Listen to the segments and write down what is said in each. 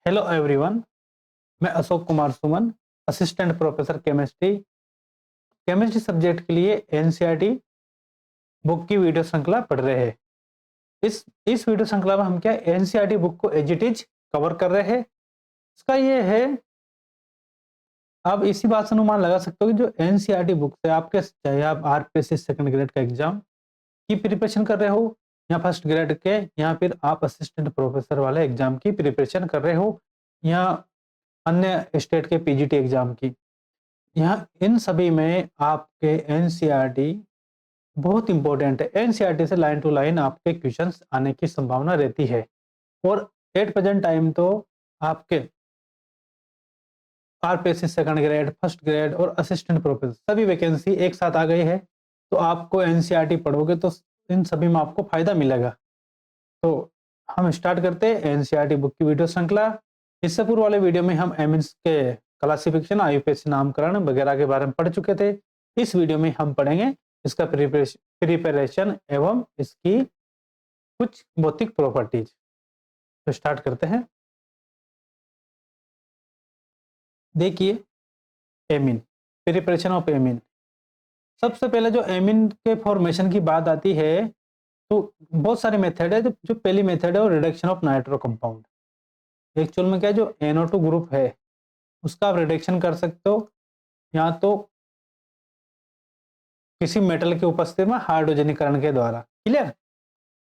Hello everyone. मैं Ashok Kumar Suman, assistant professor chemistry chemistry subject के लिए एनसीईआरटी बुक की वीडियो श्रृंखला पढ़ रहे हैं। इस वीडियो श्रृंखला में हम क्या एनसीईआरटी बुक को एज इट इज कवर कर रहे हैं। इसका ये है, आप इसी बात से अनुमान लगा सकते हो कि जो एनसीईआरटी बुक से आपके, चाहे आप आरपीएससी सेकंड ग्रेड का एग्जाम की प्रिपरेशन कर रहे हो या फर्स्ट ग्रेड के, या फिर आप असिस्टेंट प्रोफेसर वाले एग्जाम की प्रिपरेशन कर रहे हो, या अन्य स्टेट के पीजीटी एग्जाम की, यहाँ इन सभी में आपके एनसीईआरटी बहुत इंपॉर्टेंट है। एनसीईआरटी से लाइन टू लाइन आपके क्वेश्चंस आने की संभावना रहती है। और एट प्रेजेंट टाइम तो आपके RPSC second grade, first grade और असिस्टेंट प्रोफेसर सभी वैकेंसी एक साथ आ गई है। तो आपको एनसीईआरटी पढ़ोगे तो इन सभी में आपको फायदा मिलेगा। तो हम स्टार्ट करते हैं एनसीईआरटी बुक की वीडियो श्रृंखला। इससे पूर्व वाले वीडियो में हम एमएनएस के क्लासिफिकेशन, आईयूपीएससी नामकरण वगैरह के बारे में पढ़ चुके थे। इस वीडियो में हम पढ़ेंगे इसका प्रिपरेशन एवं इसकी कुछ भौतिक प्रॉपर्टीज। तो स्टार्ट करते हैं। देखिए, एमीन, प्रिपरेशन ऑफ एमीन। सबसे पहले जो एमीन के फॉर्मेशन की बात आती है तो बहुत सारे मेथड है। जो पहली मेथड है वो reduction of nitro compound. Actual में क्या है, जो NO2 ग्रुप है उसका आप रिडक्शन कर सकते हो, या तो किसी मेटल की उपस्थिति में हाइड्रोजनीकरण के द्वारा। क्लियर?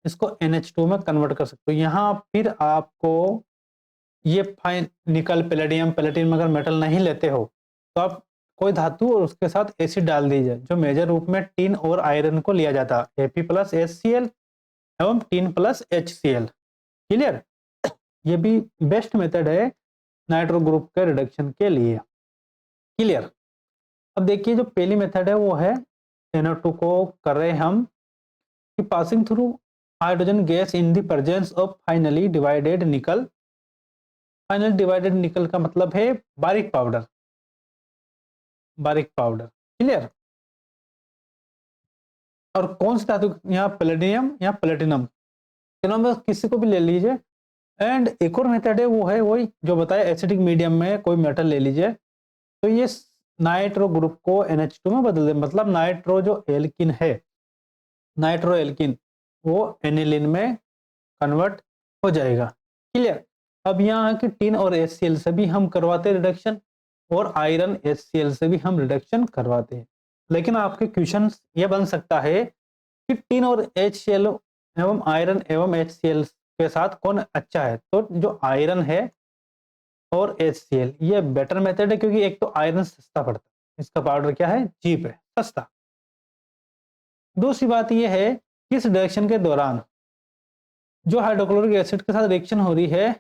इसको NH2 में कन्वर्ट कर सकते हो। यहाँ फिर आपको ये फाइन निकल, पैलेडियम, प्लेटिनम अगर मेटल नहीं लेते हो तो आप कोई धातु और उसके साथ एसिड डाल दीजिए। जो मेजर रूप में टिन और आयरन को लिया जाता है, Fe+HCl एवं टिन+HCl। क्लियर? ये भी बेस्ट मेथड है नाइट्रो ग्रुप के रिडक्शन के लिए। क्लियर? अब देखिए, जो पहली मेथड है वो है NO2 को कर रहे हैं हम कि passing through hydrogen gas in the presence of finally divided निकल। फाइनली डिवाइडेड निकल का मतलब है बारीक पाउडर, बारीक पाउडर। क्लियर? और कौन सी धातु, यहाँ पैलेडियम या प्लेटिनम, तीनों में किसी को भी ले लीजिए। एंड एक और मेथड है वो है वही जो बताया, एसिडिक मीडियम में कोई मेटल ले लीजिए तो ये नाइट्रो ग्रुप को NH2 में बदल दे। मतलब नाइट्रो जो एल्किन है, नाइट्रो एल्किन, वो एनिलीन में कन्वर्ट हो जाएगा। क्लियर? अब यहाँ कि टिन और HCl से भी हम करवाते हैं रिडक्शन, और आयरन HCl से भी हम रिडक्शन करवाते हैं। लेकिन आपके क्वेश्चन ये बन सकता है कि टिन और HCl एवं आयरन एवं HCl के साथ कौन अच्छा है। तो जो आयरन है और HCl ये बेटर मेथड है, क्योंकि एक तो आयरन सस्ता पड़ता है, इसका पाउडर क्या है, चीप है, सस्ता। दूसरी बात ये है कि इस रिएक्शन के दौरान जो हाइड्रोक्लोरिक एसिड के साथ रिएक्शन हो रही है,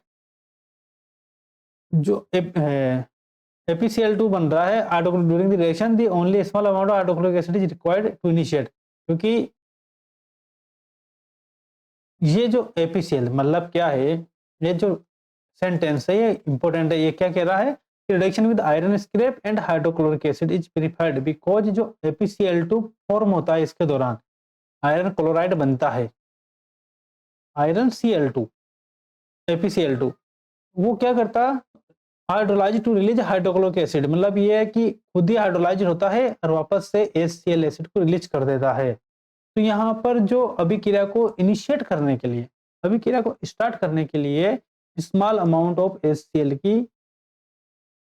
जो FeCl2 बन रहा है during the reaction, the only small amount of hydrochloric acid is required to initiate. क्योंकि ये जो FeCl मतलब क्या है, ये जो सेंटेंस है ये इंपॉर्टेंट है। ये क्या कह रहा है कि reaction with iron scrap and hydrochloric acid is preferred because जो FeCl2 फॉर्म होता है इसके दौरान आयरन क्लोराइड बनता है। आयरन Cl2, FeCl2 वो क्या करता है, hydrolyse to release hydrochloric acid. मतलब ये है कि खुद ही हाइड्रोलाइज होता है और वापस से HCl एसिड को रिलीज कर देता है। तो यहाँ पर जो अभिक्रिया को इनिशिएट करने के लिए, अभिक्रिया को स्टार्ट करने के लिए स्मॉल अमाउंट ऑफ HCl की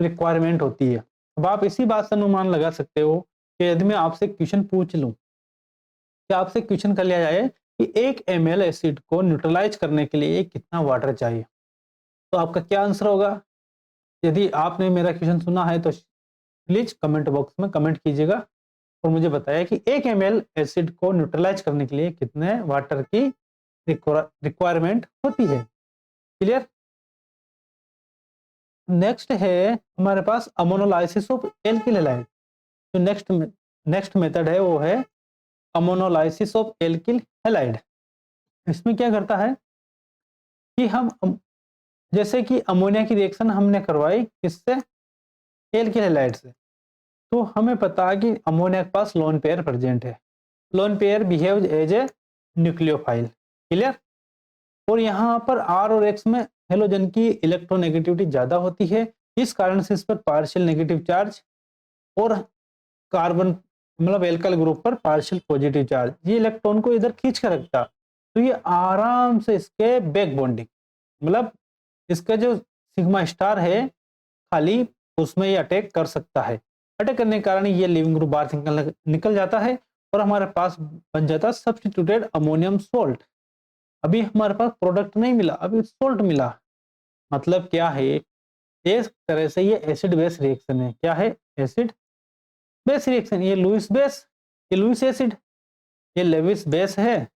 रिक्वायरमेंट होती है। अब आप इसी बात से अनुमान लगा सकते हो कि यदि मैं आपसे क्वेश्चन पूछ लूं कि आपसे क्वेश्चन कर लिया जाए कि 1 ml एसिड को न्यूट्रलाइज करने के लिए कितना वाटर चाहिए, तो आपका क्या आंसर होगा। यदि आपने मेरा क्वेश्चन सुना है तो प्लीज कमेंट बॉक्स में कमेंट कीजिएगा और मुझे बताया कि 1 ml एसिड को न्यूट्रलाइज करने के लिए कितने वाटर की रिक्वायरमेंट होती है। क्लियर? नेक्स्ट है हमारे पास अमोनोलाइसिस ऑफ एल्किल हैलाइड। जो नेक्स्ट मेथड है वो है अमोनोलाइसिस ऑफ एल्किल हैलाइड। इसमें क्या करता है कि हम जैसे कि अमोनिया की रिएक्शन हमने करवाई किससे, एल्किल हैलाइड से, तो हमें पता है कि अमोनिया के पास लोन पेयर प्रेजेंट है। Lone pair behaves as a nucleophile. Clear? और यहाँ पर R और X में हेलोजन की इलेक्ट्रोनेगेटिविटी ज्यादा होती है, इस कारण से इस पर पार्शियल नेगेटिव चार्ज और कार्बन मतलब एल्काइल ग्रुप पर पार्शियल पॉजिटिव चार्ज, ये इलेक्ट्रॉन को इधर खींच कर रखता, तो ये आराम से इसके बैक बॉन्डिंग मतलब इसका जो सिग्मा स्टार है खाली उसमें ये अटैक कर सकता है। अटैक करने के कारण ये लिविंग ग्रुप बाहर निकल जाता है और हमारे पास बन जाता है सब्स्टिट्यूटेड अमोनियम सोल्ट। अभी हमारे पास प्रोडक्ट नहीं मिला, अभी सोल्ट मिला। मतलब क्या है, एक तरह से ये एसिड बेस रिएक्शन है। क्या है? Acid base reaction. ये लुईस बेस, ये लुईस एसिड, ये लेविस बेस है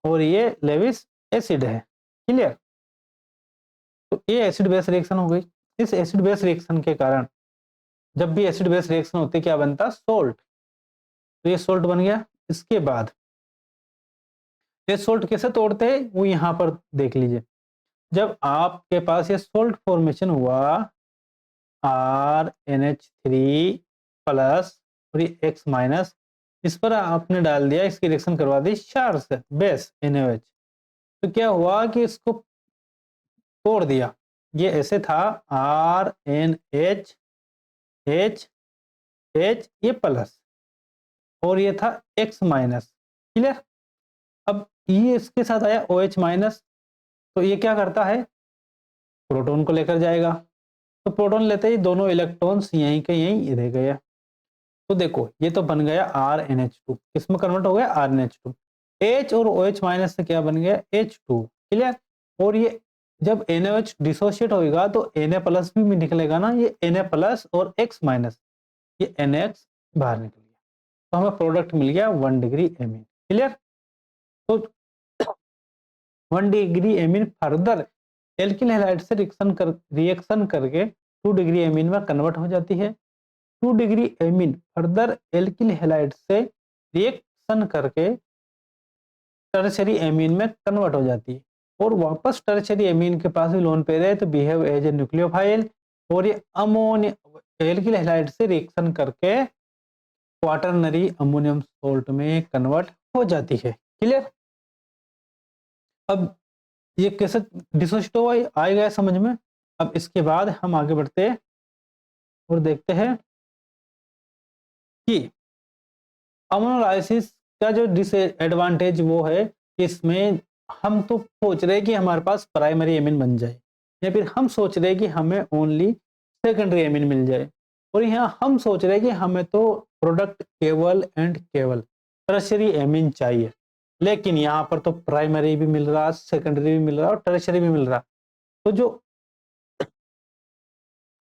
और ये लेविस एसिड है। क्लियर? तो ये एसिड बेस रिएक्शन हो गई। इस एसिड बेस रिएक्शन के कारण जब भी एसिड बेस रिएक्शन होती है क्या बनता? सोल्ट। तो ये सोल्ट बन गया। इसके बाद ये सोल्ट कैसे तोड़ते हैं वो यहां पर देख लीजिए। जब आपके पास ये सोल्ट फॉर्मेशन हुआ RNH3 प्लस और ये X माइनस, इस पर आपने डाल दिया, इसकी रिएक्शन करवा दी क्षार से बेस NaOH, तो क्या हुआ कि इसको तोड़ दिया। ये ऐसे था RNH H H ये प्लस और ये था X माइनस। क्लियर? अब ये इसके साथ आया OH माइनस, तो ये क्या करता है? प्रोटॉन को लेकर जाएगा। तो प्रोटॉन लेते ही दोनों इलेक्ट्रॉन्स यहीं के यहीं रह गए। तो देखो ये तो बन गया RNH2, किसमें कन्वर्ट हो गया? RNH2। H और OH माइनस से क्या बन गया? H2। क्लियर? और ये जब NaOH डिसोशिएट होगा तो Na प्लस भी निकलेगा ना, ये Na प्लस और X माइनस, ये NX बाहर निकल गया, तो हमें प्रोडक्ट मिल गया 1 डिग्री एमीन। क्लियर? तो 1 degree amine further alkyl halide से रिएक्शन करके 2 डिग्री एमीन में कन्वर्ट हो जाती है। 2 degree amine further alkyl halide से रिएक्शन करके टर्शरी एमीन में कन्वर्ट हो जाती है और वापस टर्शरी एमीन के पास भी लोन पेयर है तो बिहेव एज ए न्यूक्लियोफाइल और ये अमोनिया एल्किल हैलाइड से रिएक्शन करके क्वाटरनरी अमोनियम सोल्ट में कन्वर्ट हो जाती है। क्लियर? अब ये कैसे डिसोसिएट हुआ आ गया समझ में। अब इसके बाद हम आगे बढ़ते हैं और देखते हैं कि अमोनोलाइसिस का जो डिसएडवांटेज वो है कि इसमें हम तो सोच रहे हैं कि हमारे पास प्राइमरी एमिन बन जाए या फिर हम सोच रहे हैं कि हमें ओनली सेकेंडरी एमिन मिल जाए, और यहाँ हम सोच रहे हैं कि हमें तो प्रोडक्ट केवल एंड केवल टर्शरी एमिन चाहिए, लेकिन यहाँ पर तो प्राइमरी भी मिल रहा, सेकेंडरी भी मिल रहा और टर्शरी भी मिल रहा। तो जो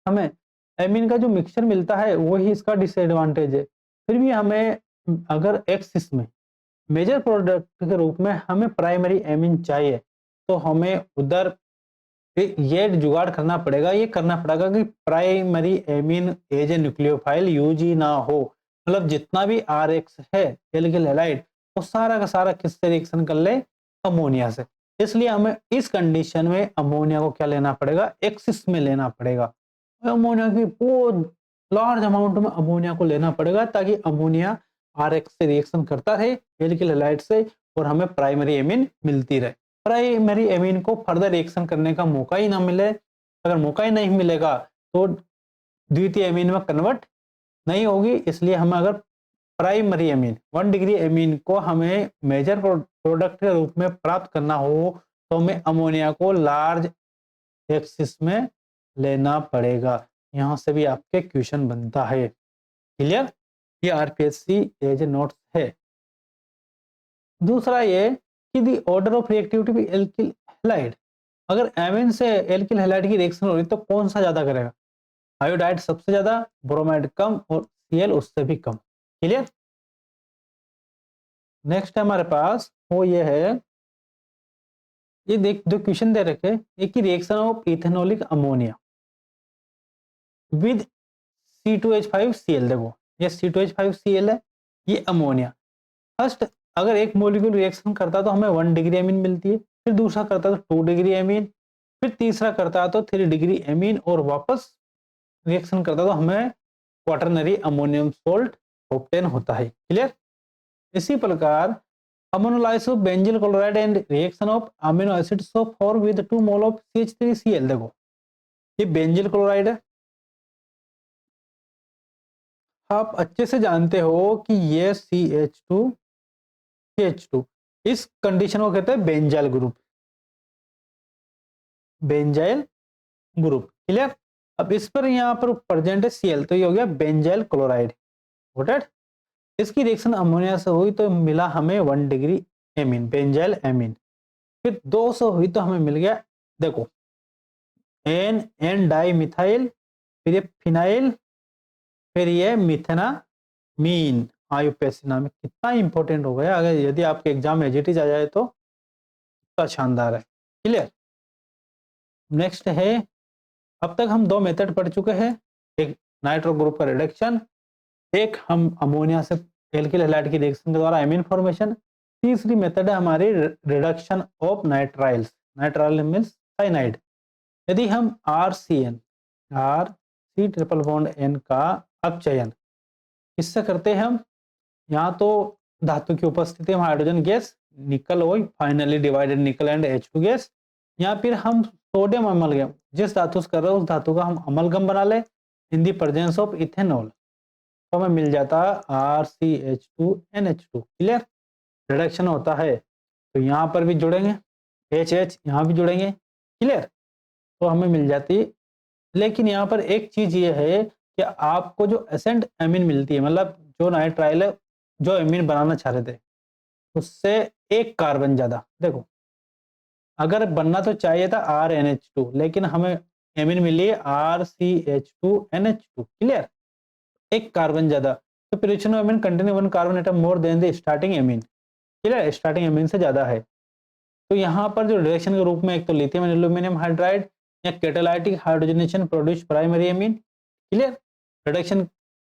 हमें एमिन का जो मिक्सचर मिलता है वही इसका डिसएडवांटेज है। फिर भी हमें अगर एक्सिस में मेजर प्रोडक्ट के रूप में हमें प्राइमरी एमिन चाहिए तो हमें उधर ये जुगाड़ करना पड़ेगा, ये करना पड़ेगा कि primary amine as a nucleophile use ही ना हो। मतलब जितना भी RX है एल्किल हैलाइड वो सारा का सारा किससे रिएक्शन कर ले? अमोनिया से। इसलिए हमें इस कंडीशन में अमोनिया को क्या लेना पड़ेगा? एक्सिस में लेना पड़ेगा। अमोनिया की बहुत लार्ज अमाउंट में अमोनिया को लेना पड़ेगा ताकि अमोनिया RX से रिएक्शन करता रहे एल्किल हैलाइड से और हमें प्राइमरी एमिन मिलती रहे। प्राइमरी एमिन को फर्दर रिएक्शन करने का मौका ही ना मिले, अगर मौका ही नहीं मिलेगा तो द्वितीय एमिन में कन्वर्ट नहीं होगी। इसलिए हमें अगर प्राइमरी एमिन 1 डिग्री एमिन को हमें मेजर प्रोडक्ट के रूप में प्राप्त करना हो तो हमें अमोनिया को लार्ज एक्सिस में लेना पड़ेगा। यहाँ से भी आपके क्वेश्चन बनता है। क्लियर? ये RPSC एज ए नोट्स है। दूसरा ये कि दी ऑर्डर ऑफ रिएक्टिविटी भी एल्किल हैलाइड, अगर एमिन से एल्किल हैलाइड की रिएक्शन हो रही तो कौन सा ज्यादा करेगा? आयोडाइड सबसे ज्यादा, ब्रोमाइड कम और Cl उससे भी कम। क्लियर? नेक्स्ट हमारे पास वो ये है, ये देख जो क्वेश्चन दे रखे एक ही reaction of ethanolic ammonia with C2H5Cl। देखो ये C2H5Cl है, ये अमोनिया। फर्स्ट अगर एक मॉलिक्यूल रिएक्शन करता तो हमें 1 डिग्री एमीन मिलती है, फिर दूसरा करता तो 2 डिग्री एमीन, फिर तीसरा करता तो 3 डिग्री एमीन और वापस रिएक्शन करता तो हमें क्वाटरनरी अमोनियम सोल्ट ऑब्टेन होता है। क्लियर? इसी प्रकार amino lysis of benzyl chloride and reaction of amino acid so form with 2 mole of CH3Cl। देखो ये बेंजिल क्लोराइड है, आप अच्छे से जानते हो कि ये CH2 इस कंडीशन को कहते हैं benzyl group, benzyl group. Clear. अब इस पर यहाँ पर प्रेजेंट है Cl, तो ये हो गया बेंजाइल क्लोराइड। Got it. इसकी रिएक्शन अमोनिया से हुई तो मिला हमें 1 डिग्री एमीन, बेंजाइल एमीन। फिर 200 हुई तो हमें मिल गया, देखो एन डाई मिथाइल, फिर ये फिनाइल, फिर ये मिथेनामीन आयोपेसिनामिक। कितना इंपॉर्टेंट हो गया, अगर यदि आपके एग्जाम में एजिटिज आ जाए तो कितना शानदार है। क्लियर। नेक्स्ट है, अब तक हम 2 मेथड पढ़ चुके हैं, एक नाइट्रो ग्रुप का रिडक्शन, एक हम अमोनिया से एल्किल हैलाइड की रिएक्शन के द्वारा एमीन फॉर्मेशन। तीसरी मेथड है हमारी reduction of nitriles, nitrile means cyanide. यदि हम RC ट्रिपल बॉन्ड N का अपचयन किससे करते हैं हम, यहाँ तो धातु की उपस्थिति में हाइड्रोजन गैस निकल ओइ फाइनली डिवाइडेड निकल एंड H2 गैस, या फिर हम सोडियम अमलगम जिस धातु से कर रहे हैं उस धातु का हम अमलगम बना ले इन दी प्रेजेंस ऑफ इथेनॉल, तो हमें मिल जाता है RCH2NH2। क्लियर। रिडक्शन होता है तो यहाँ पर भी जुड़ेंगे, HH यहाँ भी जुड़ेंगे। क्लियर। तो हमें मिल जाती है, लेकिन यहाँ पर एक चीज ये है कि आपको जो एसेंट एमीन मिलती है, मतलब जो नाइट्राइल है जो एमीन बनाना चाह रहे थे उससे एक कार्बन ज्यादा, देखो अगर बनना तो चाहिए था RNH2, लेकिन हमें एमीन मिली है RCH2NH2। क्लियर। एक कार्बन ज्यादा, तो preparation of amine containing 1 carbon atom more than the starting amine. Clear. Starting amine से ज्यादा है, तो यहाँ पर जो रिएक्शन के रूप में एक तो लिथियम एंड एल्यूमिनियम हाइड्राइड या catalytic hydrogenation produce primary amine. Clear. Reduction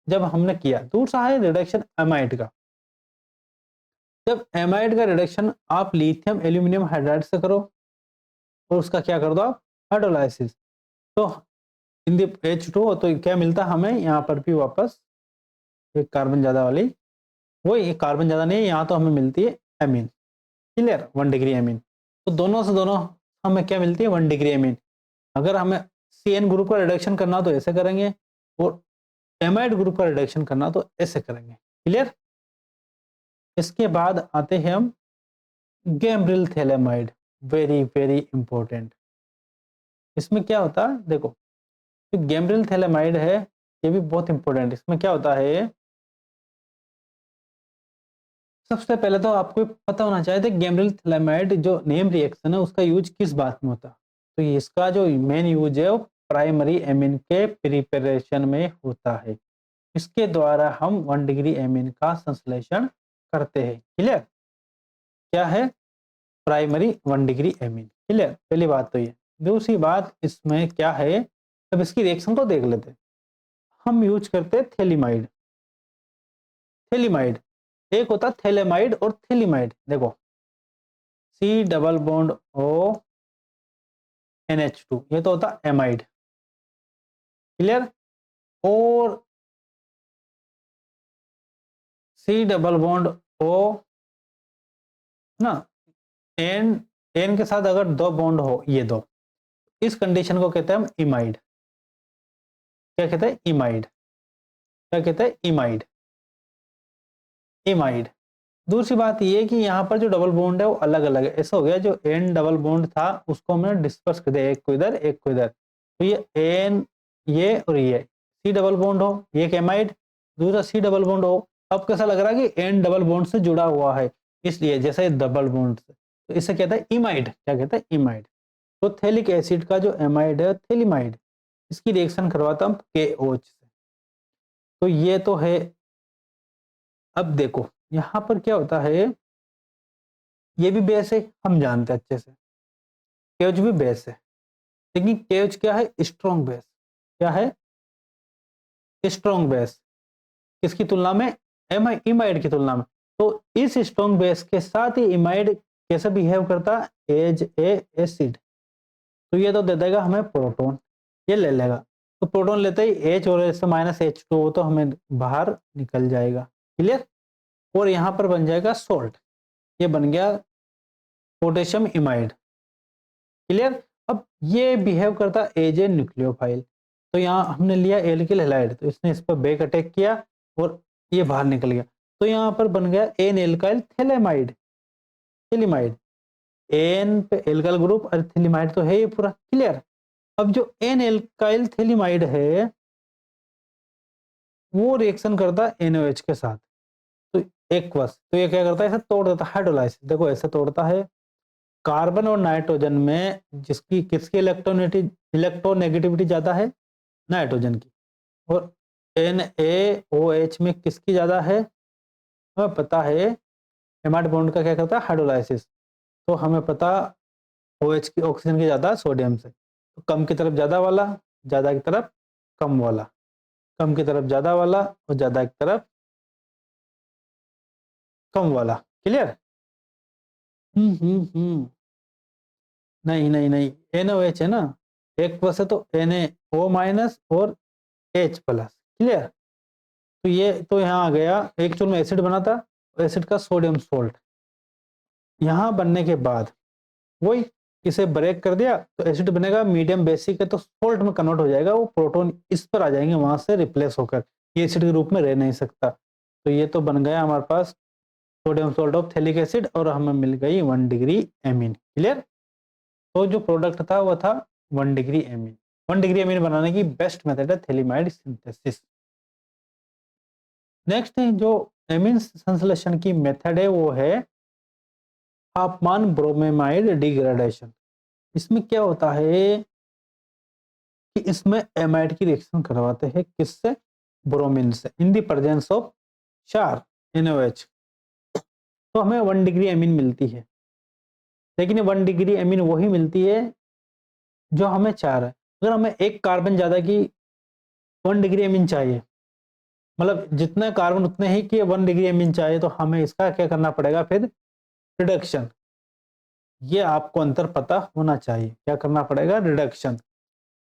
जब हमने किया, दूसरा है रिडक्शन एमाइड का। जब एमाइड का रिडक्शन आप लिथियम एल्यूमिनियम हाइड्राइड से करो और उसका क्या कर दो आप हाइड्रोलाइसिस, तो इन दी H2 तो क्या मिलता है हमें यहाँ पर भी वापस एक कार्बन ज्यादा वाली, वो एक कार्बन ज्यादा नहीं, यहाँ तो हमें मिलती है एमीन। क्लियर। 1 डिग्री एमीन, तो दोनों से दोनों हमें क्या मिलती है 1 डिग्री एमीन। अगर हमें CN ग्रुप का रिडक्शन करना तो ऐसे करेंगे, और एमाइड ग्रुप का रिडक्शन करना तो ऐसे करेंगे। क्लियर। इसके बाद आते हैं हम गैम्ब्रिल थैलेमाइड, वेरी वेरी इंपॉर्टेंट। इसमें क्या होता है, देखो जो गैम्ब्रिल थैलेमाइड है ये भी बहुत इंपॉर्टेंट। इसमें क्या होता है, सबसे पहले तो आपको पता होना चाहिए था गैम्ब्रिल थैलेमाइड जो नेम रिएक्शन है उसका यूज किस बात में होता है, तो इसका जो मेन यूज है वो प्राइमरी एमीन के प्रिपरेशन में होता है। इसके द्वारा हम 1 डिग्री एमीन का संश्लेषण करते हैं। क्लियर। क्या है, प्राइमरी 1 डिग्री एमीन। क्लियर। पहली बात तो ये। दूसरी बात इसमें क्या है, अब इसकी रिएक्शन तो देख लेते हैं। हम यूज करते हैं थैलेमाइड, थैलेमाइड एक होता है थैलेमाइड और थैलेमाइड। देखो C double bond O NH2 ये तो होता है एमाइड। क्लियर। और C डबल बॉन्ड O ना, एन के साथ अगर 2 बॉन्ड हो, ये दो, इस कंडीशन को कहते हैं हम इमाइड। क्या कहते हैं, इमाइड। क्या कहते हैं, इमाइड, इमाइड। दूसरी बात ये कि यहाँ पर जो डबल बॉन्ड है वो अलग अलग है। ऐसा हो गया जो एन डबल बॉन्ड था उसको हमने डिस्पर्स कर दिया, एक को इधर एक को इधर, तो ये एन ये और ये C डबल बॉन्ड हो, ये एक एमाइड, दूसरा C डबल बॉन्ड हो। अब कैसा लग रहा है कि एन डबल बॉन्ड से जुड़ा हुआ है, इसलिए जैसे डबल बॉन्ड से, तो इसे कहता है इमाइड। क्या कहता है, इमाइड। तो थैलिक एसिड का जो एमाइड है थैलेमाइड, इसकी रिएक्शन करवाता हम KOH से। तो ये तो है। अब देखो यहाँ पर क्या होता है, ये भी बेस है, हम जानते हैं अच्छे से KOH भी बेस है, लेकिन KOH क्या है, स्ट्रॉन्ग बेस। क्या है, स्ट्रॉन्ग बेस। किसकी तुलना में, इमाइड की तुलना में। तो इस स्ट्रॉन्ग बेस के साथ ही इमाइड कैसे बिहेव करता है, एज ए एसिड। तो ये तो दे देगा हमें प्रोटॉन, ये ले लेगा, तो प्रोटॉन लेते ही H और S माइनस H2O तो हमें बाहर निकल जाएगा। क्लियर। और यहाँ पर बन जाएगा सोल्ट। ये बन गया पोटेशियम इमाइड। क्लियर। अब ये बिहेव करता एज ए न्यूक्लियोफाइल, तो यहाँ हमने लिया एल्किल हैलाइड, तो इसने इस पर बैक अटैक किया और ये बाहर निकल गया, तो यहाँ पर बन गया N alkyl phthalimide, phthalimide. N पे एल्काइल ग्रुप और थैलेमाइड तो है ये पूरा। क्लियर। अब जो एन एल्काइल थैलेमाइड है वो रिएक्शन करता है NaOH के साथ, तो एक्वस, तो ये क्या करता है, ऐसे तोड़ देता है हाइड्रोलाइसिस। देखो ऐसे तोड़ता है, कार्बन और नाइट्रोजन में जिसकी किसकी इलेक्ट्रोनेगेटिविटी ज्यादा है, नाइट्रोजन की, और NaOH में किसकी ज्यादा है, हमें पता है हेमाइड बॉन्ड का क्या करता है, हाइड्रोलाइसिस, तो हमें पता OH की ऑक्सीजन की ज्यादा सोडियम से, तो कम की तरफ ज्यादा वाला, ज्यादा की तरफ कम वाला, कम की तरफ ज्यादा वाला और ज्यादा की तरफ कम वाला। क्लियर। हम्म। नहीं नहीं नहीं, NaOH है ना, एक वैसे तो NaO माइनस और H प्लस। क्लियर। तो ये तो यहाँ आ गया, एक चूल में एसिड बना था, एसिड का सोडियम सोल्ट, यहाँ बनने के बाद वही इसे ब्रेक कर दिया तो एसिड बनेगा, मीडियम बेसिक है तो सोल्ट में कन्वर्ट हो जाएगा, वो प्रोटॉन इस पर आ जाएंगे वहां से रिप्लेस होकर, ये एसिड के रूप में रह नहीं सकता। तो ये तो बन गया हमारे पास sodium salt of phthalic acid और हमें मिल गई 1 डिग्री एमीन। क्लियर। तो जो प्रोडक्ट था वो था 1 डिग्री एमीन। 1 डिग्री एमीन बनाने की बेस्ट मेथड है थैलेमाइड सिंथेसिस। नेक्स्ट जो एमीन संश्लेषण की मेथड है वो है तापमान ब्रोमेमाइड डिग्रेडेशन। इसमें क्या होता है कि इसमें एमाइड की रिएक्शन करवाते हैं, किससे, ब्रोमीन से, इन दी प्रेजेंस ऑफ 4 NaOH, तो हमें 1 डिग्री एमीन मिलती है। लेकिन 1 डिग्री एमीन वही मिलती है जो हमें 4 है। अगर हमें एक कार्बन ज्यादा की 1 डिग्री एमीन चाहिए, मतलब जितने कार्बन उतने ही की 1 डिग्री एमीन चाहिए, तो हमें इसका क्या करना पड़ेगा फिर, रिडक्शन। ये आपको अंतर पता होना चाहिए, क्या करना पड़ेगा, रिडक्शन।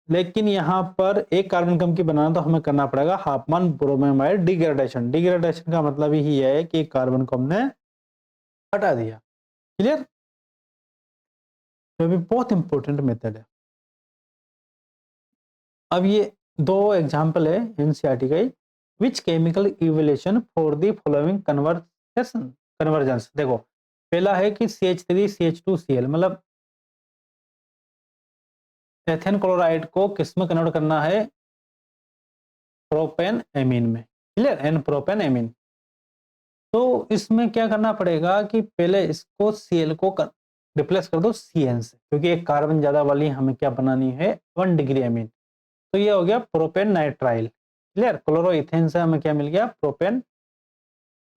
लेकिन यहाँ पर एक कार्बन कम की बनाना तो हमें करना पड़ेगा हाफमान ब्रोमेमाइड डिग्रेडेशन। डिग्रेडेशन का मतलब ही है कि कार्बन को हमने हटा दिया। क्लियर। तो भी बहुत इंपॉर्टेंट मेथड है। अब ये दो एग्जांपल है एनसीईआरटी का, which chemical evolution for the following convergence. देखो पहला है कि CH3CH2Cl, मतलब एथेन क्लोराइड को किस में कन्वर्ट करना है, प्रोपेन एमीन में। Clear, N propane amine. तो इसमें क्या करना पड़ेगा कि पहले इसको Cl को रिप्लेस कर दो Cn से, क्योंकि एक कार्बन ज्यादा वाली हमें क्या बनानी है, 1 डिग्री एमीन। तो ये हो गया प्रोपेन नाइट्राइल। क्लियर। क्लोरोइथेन से हमें क्या मिल गया, प्रोपेन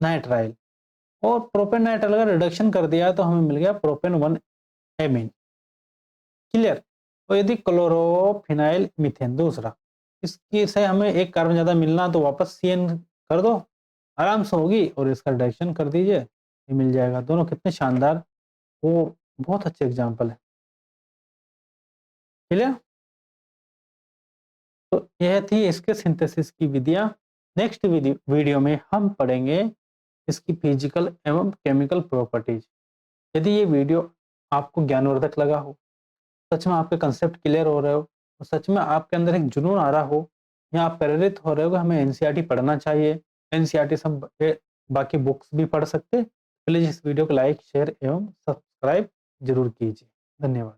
नाइट्राइल। और प्रोपेन नाइट्राइल का रिडक्शन कर दिया तो हमें मिल गया प्रोपेन 1 एमीन। क्लियर। और यदि क्लोरोफिनाइल मीथेन दूसरा, इसकी से हमें एक कार्बन ज्यादा मिलना तो वापस CN कर दो, आराम से होगी, और इसका रिडक्शन कर दीजिए, ये मिल जाएगा। दोनों कितने शानदार, वो बहुत अच्छे एग्जाम्पल है। क्लियर। तो यह थी इसके सिंथेसिस की विधियां। नेक्स्ट वीडियो में हम पढ़ेंगे इसकी फिजिकल एवं केमिकल प्रॉपर्टीज। यदि ये वीडियो आपको ज्ञानवर्धक लगा हो, सच में आपके कंसेप्ट क्लियर हो रहे हो, और सच में आपके अंदर एक जुनून आ रहा हो, या आप प्रेरित हो रहे हो कि हमें एनसीईआरटी पढ़ना चाहिए, एनसीईआरटी सब बाकी बुक्स भी पढ़ सकते, प्लीज इस वीडियो को लाइक शेयर एवं सब्सक्राइब जरूर कीजिए। धन्यवाद।